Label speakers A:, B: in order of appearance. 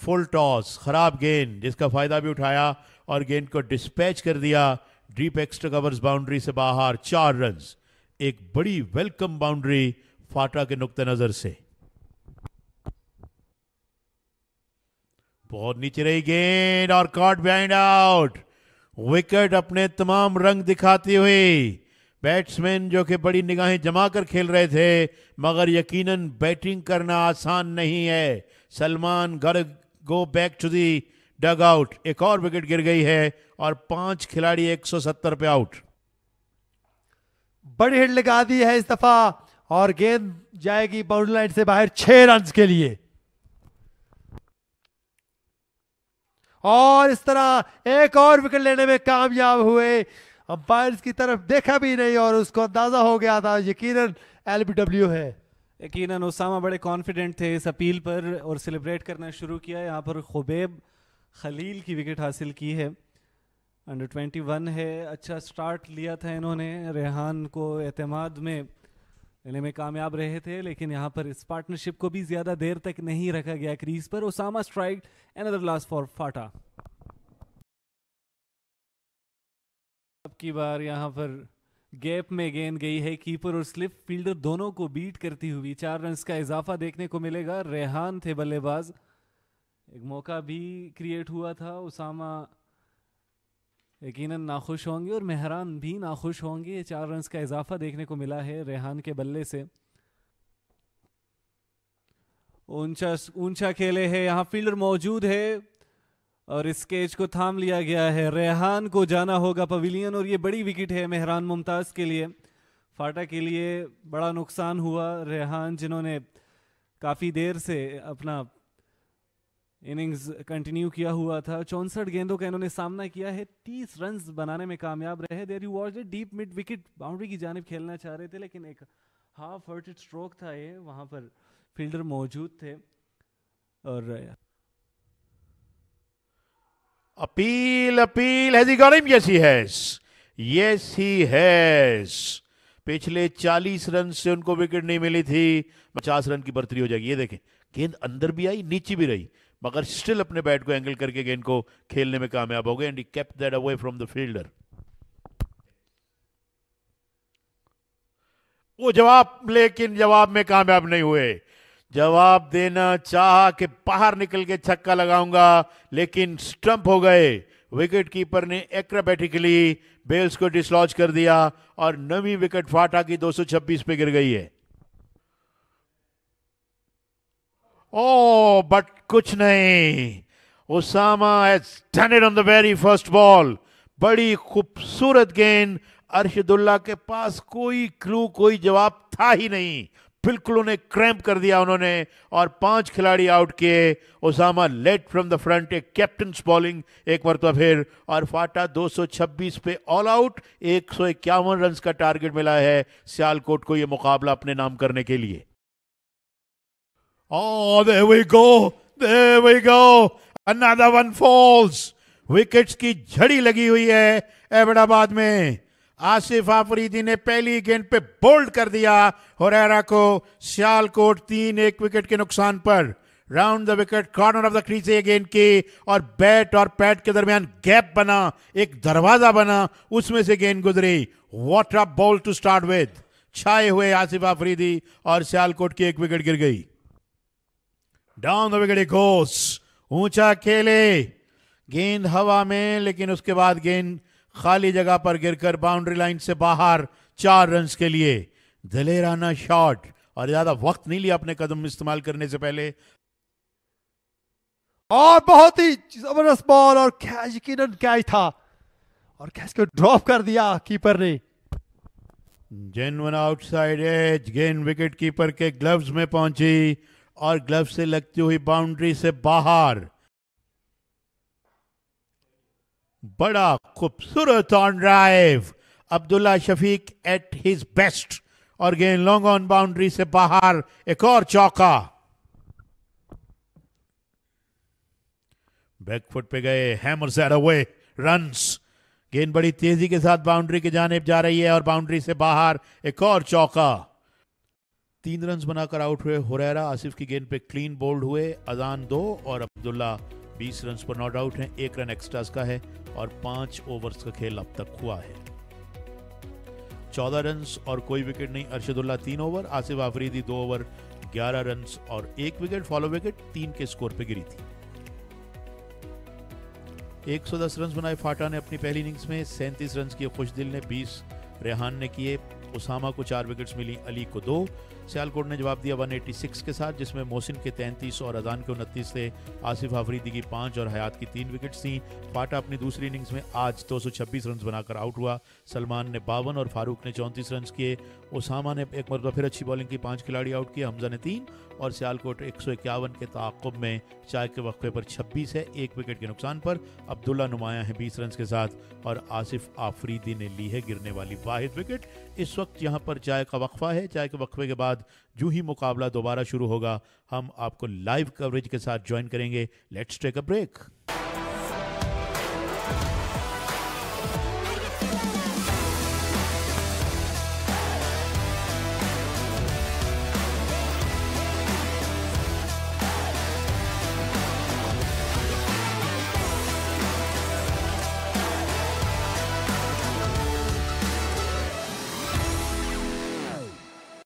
A: Full toss, खराब गेंद जिसका फायदा भी उठाया और गेंद को डिस्पैच कर दिया डीप एक्स्ट्रा कवर्स बाउंड्री से बाहर। 4 रन, एक बड़ी वेलकम बाउंड्री फाटा के नुक्ते नजर से। बहुत नीचे रही गेंद और कॉट बिहाइंड आउट। विकेट अपने तमाम रंग दिखाती हुई बैट्समैन जो कि बड़ी निगाहें जमा कर खेल रहे थे, मगर यकीनन बैटिंग करना आसान नहीं है। Salman go back to the dugout. एक और विकेट गिर गई है और 5 खिलाड़ी 170 पे आउट।
B: बड़ी हिट लगा दी है इस दफा और गेंद जाएगी बाउंड्री लाइन से बाहर 6 रन के लिए। और इस तरह एक और विकेट लेने में कामयाब हुए। अंपायर्स की तरफ देखा भी नहीं और उसको अंदाजा हो गया था यकीनन एलबीडब्ल्यू है।
C: यकीनन उसामा बड़े कॉन्फिडेंट थे इस अपील पर और सेलिब्रेट करना शुरू किया। यहाँ पर खुबैब खलील की विकेट हासिल की है। अंडर 21 है, अच्छा स्टार्ट लिया था इन्होंने। रेहान को एतमाद में लेने में कामयाब रहे थे, लेकिन यहाँ पर इस पार्टनरशिप को भी ज्यादा देर तक नहीं रखा गया क्रीज पर। Usama strike, another loss for FATA. अब की बार यहाँ पर गैप में गेंद गई है। कीपर और स्लिप फील्डर दोनों को बीट करती हुई 4 रन का इजाफा देखने को मिलेगा। रेहान थे बल्लेबाज। एक मौका भी क्रिएट हुआ था। उसामा यकीनन नाखुश होंगे और मेहरान भी नाखुश होंगे। 4 रन का इजाफा देखने को मिला है रेहान के बल्ले से। ऊंचा खेले है, यहाँ फील्डर मौजूद है और इस कैच को थाम लिया गया है। रेहान को जाना होगा पवेलियन और ये बड़ी विकेट है मेहरान मुमताज के लिए। फाटा के लिए बड़ा नुकसान हुआ। रेहान जिन्होंने काफ़ी देर से अपना इनिंग्स कंटिन्यू किया हुआ था, 64 गेंदों का इन्होंने सामना किया है, 30 रन बनाने में कामयाब रहे। There you watch it, deep mid wicket boundary की जानिब खेलना चाह रहे थे, लेकिन एक हाफ हर्टेड स्ट्रोक था ये, वहां पर फील्डर मौजूद थे। और
A: appeal has he got him? Yes he has, yes he has. पिछले 40 रन से उनको विकेट नहीं मिली थी, 50 रन की बढ़तरी हो जाएगी। ये देखें, गेंद अंदर भी आई, नीचे भी रही, मगर स्टिल अपने बैट को एंगल करके गेंद को खेलने में कामयाब हो गए। And he kept that away from the fielder. वो लेकिन जवाब में कामयाब नहीं हुए। जवाब देना चाहा कि बाहर निकल के छक्का लगाऊंगा, लेकिन स्टंप हो गए। विकेट कीपर ने एक्रोबैटिकली बेल्स को डिसलॉज कर दिया और नवी विकेट फाटा की 226 पे गिर गई है। ओ बट कुछ नहीं, Usama has done it on the very first ball. बड़ी खूबसूरत गेंद। अरशदुल्ला के पास कोई क्लू, कोई जवाब था ही नहीं। बिल्कुल उन्हें क्रैम्प कर दिया उन्होंने और 5 खिलाड़ी आउट किए। Usama led from the front, एक कैप्टन्स बॉलिंग एक मरतबा फिर, और फाटा 226 पे ऑल आउट। 151 रन का टारगेट मिला है सियालकोट को यह मुकाबला अपने नाम करने के लिए। Oh, there we go. There we go. Another one falls. Wickets की झड़ी लगी हुई है अहमदाबाद में। आसिफ आफरीदी ने पहली गेंद पे बोल्ड कर दिया हुरैरा को। सियालकोट 3-1 विकेट के नुकसान पर। Round the wicket, corner of the crease ये गेंद की, और बैट और पैड के दरमियान गैप बना, एक दरवाजा बना, उसमें से गेंद गुजरी। What a ball to start with. छाए हुए आसिफ आफरीदी और सियालकोट की एक विकेट गिर गई। Down the wicket it goes. ऊंचा खेले, गेंद हवा में, लेकिन उसके बाद गेंद खाली जगह पर गिरकर बाउंड्री लाइन से बाहर 4 रन के लिए। दलेराना शॉट, और ज्यादा वक्त नहीं लिया अपने कदम इस्तेमाल करने से पहले।
B: और बहुत ही जबरदस्त बॉल और कैच, यकीनन कैच था और कैच को ड्रॉप कर दिया कीपर ने।
A: Genuine outside edge. गेंद विकेट कीपर के ग्लव्स में पहुंची और ग्लव से लगती हुई बाउंड्री से बाहर। बड़ा खूबसूरत on drive, Abdullah Shafique at his best, और गेंद लॉन्ग ऑन बाउंड्री से बाहर। एक और चौका। बैकफुट पे गए, हैमर्स दैट अवे, रन्स। गेंद बड़ी तेजी के साथ बाउंड्री की जानिब जा रही है और बाउंड्री से बाहर। एक और चौका। 3 रन्स बनाकर आउट हुए हुरैरा आसिफ की गेंद पे क्लीन बोल्ड हुए, अजान 2 और अब्दुल्ला 20 रन्स पर नॉट आउट हैं। 1 रन एक्स्ट्रास का है और 5 ओवर्स का खेल अब तक हुआ है। 14 रन्स और कोई विकेट नहीं। अरशदुल्ला 3 over, Asif Afridi 2 over 11 runs और 1 विकेट। फॉलो विकेट 3 के स्कोर पे गिरी थी। 110 रन्स बनाए फाटा ने अपनी पहली इनिंग्स में। 37 रन्स किए खुशदिल ने, 20 रेहान ने किए। उसामा को 4 विकेट्स मिली, अली को 2। सियालकोट ने जवाब दिया 186 के साथ, जिसमें मोहसिन के 33 और अजान के 29 थे। आसिफ आफरीदी की 5 और हयात की 3 विकेट्स थीं। फाटा अपनी दूसरी इनिंग्स में आज 226 रन्स बनाकर आउट हुआ। सलमान ने 52 और फारूक ने 34 रन्स किए। उसामा ने एक मरतबा फिर अच्छी बॉलिंग की, 5 खिलाड़ी आउट किए। हमजा ने 3 और सियालकोट 151 के ताक़ुब में चाय के वक्फे पर 26 है, 1 विकेट के नुकसान पर। अब्दुल्ला नुमाया है 20 रन्स के साथ और आसिफ आफरीदी ने ली है गिरने वाली वाहिद विकेट। इस वक्त यहाँ पर चाय का वक्फा है। चाय के वक्फे के बाद जो ही मुकाबला दोबारा शुरू होगा हम आपको लाइव कवरेज के साथ ज्वाइन करेंगे। Let's take a break.